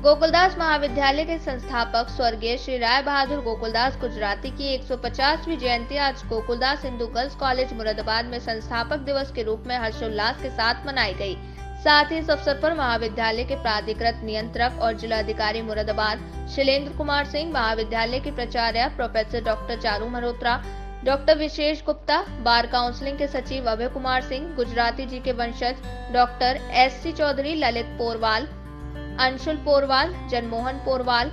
गोकुलदास महाविद्यालय के संस्थापक स्वर्गीय श्री राय बहादुर गोकुलदास गुजराती की 150वीं जयंती आज गोकुलदास हिंदू गर्ल्स कॉलेज मुरादाबाद में संस्थापक दिवस के रूप में हर्षोल्लास के साथ मनाई गई। साथ ही इस अवसर पर महाविद्यालय के प्राधिकृत नियंत्रक और जिलाधिकारी मुरादाबाद शैलेंद्र कुमार सिंह, महाविद्यालय के प्राचार्य professor doctor Charu Malhotra, doctor Vishesh Gupta, bar counselling के सचिव अभय कुमार सिंह, गुजराती जी के वंशज doctor S C. Chaudhary, Lalit Porwal, Anshul Porwal, Janmohan Porwal,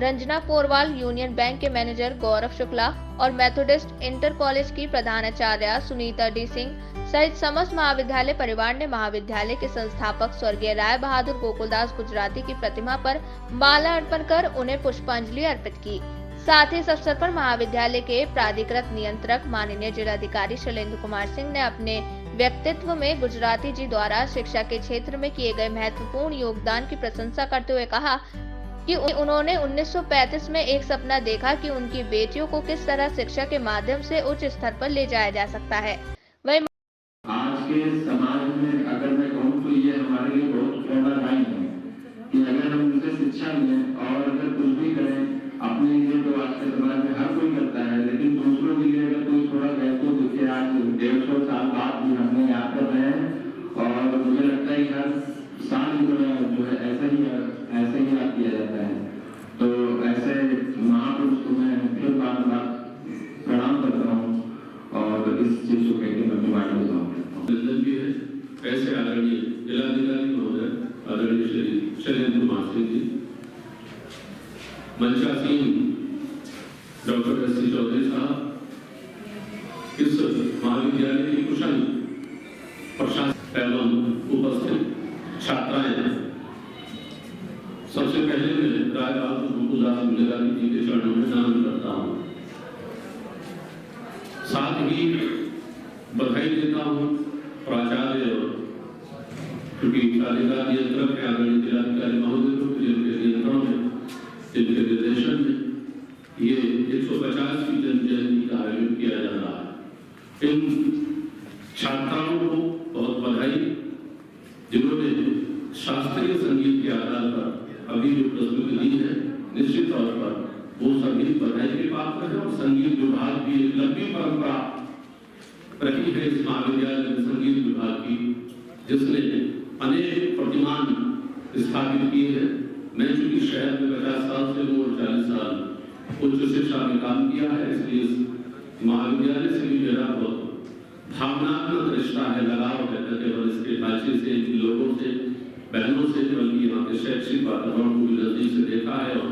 Ranjana Porwal, Union Bank के मैनेजर गौरव शुक्ला और मेथोडिस्ट इंटर कॉलेज की प्रधानाचार्य सुनीता डी सिंह सहित समस्त महाविद्यालय परिवार ने महाविद्यालय के संस्थापक स्वर्गीय राय बहादुर गोकुलदास गुजराती की प्रतिमा पर माला अर्पण कर उन्हें पुष्पांजलि अर्पित की। साथ ही इस अवसर पर महाविद्यालय के प्राधिकृत नियंत्रक माननीय जिलाधिकारी शैलेंद्र कुमार सिंह ने अपने व्यक्तित्व में गुजराती जी द्वारा शिक्षा के क्षेत्र में किए गए महत्वपूर्ण योगदान की प्रशंसा करते हुए कहा कि उन्होंने 1935 में एक सपना देखा कि उनकी बेटियों को किस तरह शिक्षा के माध्यम से उच्च स्तर पर ले जाया जा सकता है। वही आज के समाज में अगर मैं कहूँ तो ये हमारे लिए बहुत प्रेरणादायी है कि अगर हम उनसे शिक्षा लें और अगर कुछ भी करें अपने लिए, तो आज के समाज में हर कोई करता है, लेकिन दूसरों के लिए अगर कोई थोड़ा कहे तो देखिए आज 150 साल बाद भी हमने याद कर रहे हैं और मुझे लगता है हर साल जो है ऐसे ही याद किया जाता है। तो ऐसे महापुरुष को मैं फिर बार बार प्रणाम करता हूँ और इस चीज को कहकर मैं विमान होता हूँ। भी है ऐसे आदरणीय जिलाधिकारी महोदय आदरणीय श्री शैलेंद्र कुमार सिंह जी, मंचासीन डॉक्टर एस.सी. चौधरी साहब, इस महाविद्यालय की कुशल प्रशासन एवं उपस्थित छात्राएं, सबसे पहले मैं राय बहादुर गोकुलदास गुजराती जी के चरणों में नमन करता हूँ। साथ ही बधाई देता हूँ प्राचार्य क्योंकि तालिका नियंत्रक है आदरणीय जिलाधिकारी महोदय को, जिनके नियंत्रण में, जिनके निर्देशन में ये 150वीं जन्म जयंती का आयोजन किया जा रहा है। इन छात्राओं को बहुत बधाई, जिन्होंने शास्त्रीय संगीत के आधार पर अभी जो प्रस्तुति दी है, निश्चित तौर पर वो संगीत बधाई के पात्र है और संगीत विभाग की एक लंबी परंपरा रही है इस महाविद्यालय में संगीत विभाग की, जिसने अनेक प्रतिमान स्थापित किए हैं। मैं चूंकि शहर में 50 साल से हूँ और 40 साल उच्च शिक्षा में काम किया है, इसलिए इस महाविद्यालय से भी मेरा बहुत भावनात्मक रिश्ता है, लगाव है, न केवल इसके ढांचे से, लोगों से, बहनों से, बल्कि यहाँ के शैक्षिक वातावरण को भी नजदीक से देखा है। और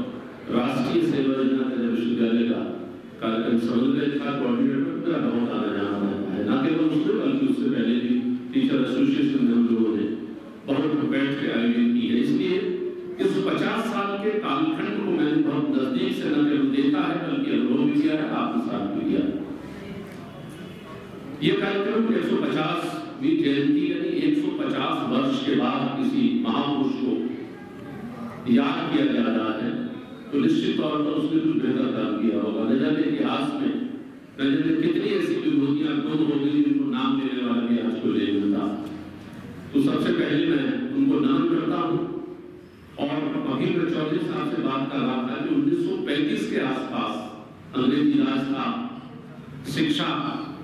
राष्ट्रीय सेवा योजना के विश्वविद्यालय का कार्यक्रम समन्वय था, कोऑर्डिनेटर, मेरा बहुत आना जाना है, न केवल उससे बल्कि उससे पहले भी टीचर एसोसिएशन में हम लोगों ने बहुत बैठ के आयोजन की है। इसलिए इस 50 साल के कालखंड को मैंने बहुत नजदीक से न केवल देखा है बल्कि अनुभव भी किया है, आपके साथ भी किया। ये कार्यक्रम 150वीं जयंती यानी 150 वर्ष के बाद किसी महापुरुष को याद किया जा रहा है, तो निश्चित तौर पर उसने कुछ बेहतर काम किया होगा। न जाने इतिहास में न जाने कितनी ऐसी विभूतियां गुम हो गई जिनको नाम देने वाला भी आज को नहीं मिलता। तो सबसे पहले मैं उनको नमन करता हूँ। और अभी मैं चौधरी साहब से बात कर रहा था कि 1935 के आसपास अंग्रेजी राज था, शिक्षा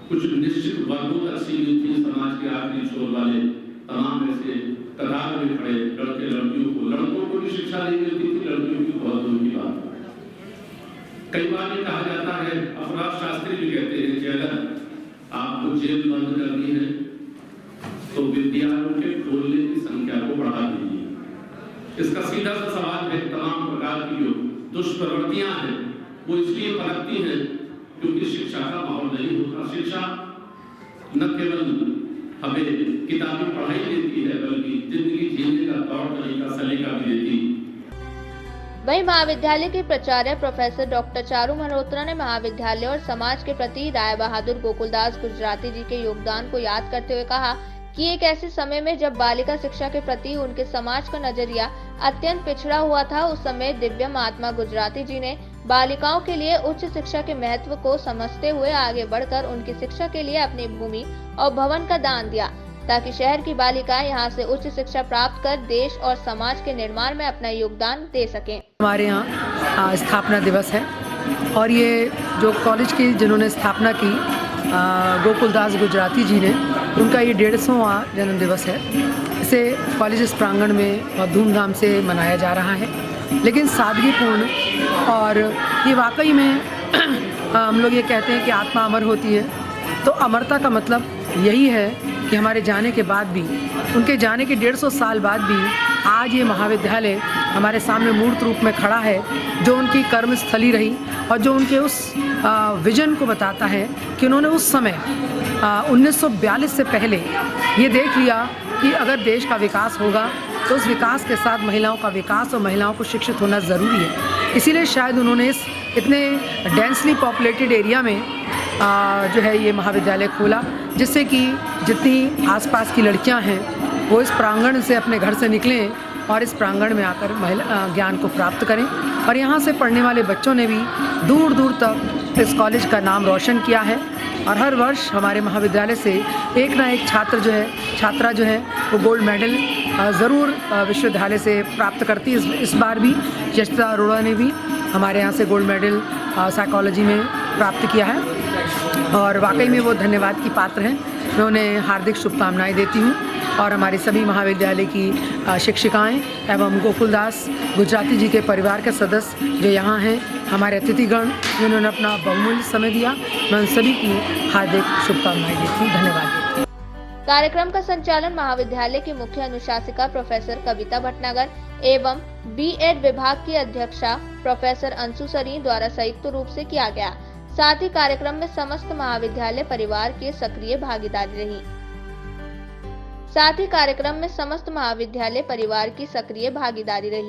कुछ निश्चित वर्गों तक सीमित थी, समाज के आखिरी छोर वाले तमाम ऐसे कतार में खड़े लड़के लड़कों को भी शिक्षा नहीं मिलती थी, लड़कियों की बहुत दूर की बात। कई बार ये कहा जाता है, अफराज शास्त्री भी कहते हैं कि अगर आपको जेल बंद करनी है तो विद्यालयों के खोलने की संख्या को बढ़ा दीजिए। इसका सीधा सा सवाल है, तमाम प्रकार की जो दुष्प्रवृत्तियां हैं वो इसलिए पनपती हैं क्योंकि शिक्षा का माहौल नहीं होता। शिक्षा न केवल हमें किताबी पढ़ाई देती है बल्कि जिंदगी जीने का तौर तरीका, सलीका भी देती है। वहीं महाविद्यालय के प्राचार्य प्रोफेसर डॉक्टर चारू मल्होत्रा ने महाविद्यालय और समाज के प्रति राय बहादुर गोकुलदास गुजराती जी के योगदान को याद करते हुए कहा कि एक ऐसे समय में जब बालिका शिक्षा के प्रति उनके समाज का नजरिया अत्यंत पिछड़ा हुआ था, उस समय दिव्य महात्मा गुजराती जी ने बालिकाओं के लिए उच्च शिक्षा के महत्व को समझते हुए आगे बढ़कर उनकी शिक्षा के लिए अपनी भूमि और भवन का दान दिया। ताकि शहर की बालिकाएं यहां से उच्च शिक्षा प्राप्त कर देश और समाज के निर्माण में अपना योगदान दे सकें। हमारे यहाँ स्थापना दिवस है और ये जो कॉलेज की जिन्होंने स्थापना की गोकुलदास गुजराती जी ने, उनका ये 150वां जन्म दिवस है। इसे कॉलेज प्रांगण में बहुत धूमधाम से मनाया जा रहा है, लेकिन सादगीपूर्ण। और ये वाकई में हम लोग ये कहते हैं कि आत्मा अमर होती है, तो अमरता का मतलब यही है कि हमारे जाने के बाद भी, उनके जाने के 150 साल बाद भी आज ये महाविद्यालय हमारे सामने मूर्त रूप में खड़ा है, जो उनकी कर्मस्थली रही और जो उनके उस विजन को बताता है कि उन्होंने उस समय 1942 से पहले ये देख लिया कि अगर देश का विकास होगा तो उस विकास के साथ महिलाओं का विकास और महिलाओं को शिक्षित होना ज़रूरी है। इसीलिए शायद उन्होंने इस इतने डेंसली पॉपुलेटेड एरिया में जो है ये महाविद्यालय खोला, जिससे कि जितनी आसपास की लड़कियां हैं वो इस प्रांगण से अपने घर से निकलें और इस प्रांगण में आकर महिला ज्ञान को प्राप्त करें। और यहाँ से पढ़ने वाले बच्चों ने भी दूर दूर तक इस कॉलेज का नाम रोशन किया है और हर वर्ष हमारे महाविद्यालय से एक ना एक छात्रा जो है वो गोल्ड मेडल ज़रूर विश्वविद्यालय से प्राप्त करती है। इस बार भी यशिता अरोड़ा ने भी हमारे यहाँ से गोल्ड मेडल साइकोलॉजी में प्राप्त किया है और वाकई में वो धन्यवाद की पात्र हैं। मैं उन्हें हार्दिक शुभकामनाएं देती हूँ और हमारे सभी महाविद्यालय की शिक्षिकाएं एवं गोकुलदास गुजराती जी के परिवार के सदस्य जो यहाँ हैं, हमारे अतिथिगण जिन्होंने अपना बहुमूल्य समय दिया, मैं उन सभी की हार्दिक शुभकामनाएं देती हूँ। धन्यवाद। कार्यक्रम का संचालन महाविद्यालय की मुख्य अनुशासिका प्रोफेसर कविता भटनागर एवं B.Ed विभाग की अध्यक्षा प्रोफेसर अंशु सरीन द्वारा संयुक्त रूप से किया गया। साथ ही कार्यक्रम में समस्त महाविद्यालय परिवार की सक्रिय भागीदारी रही।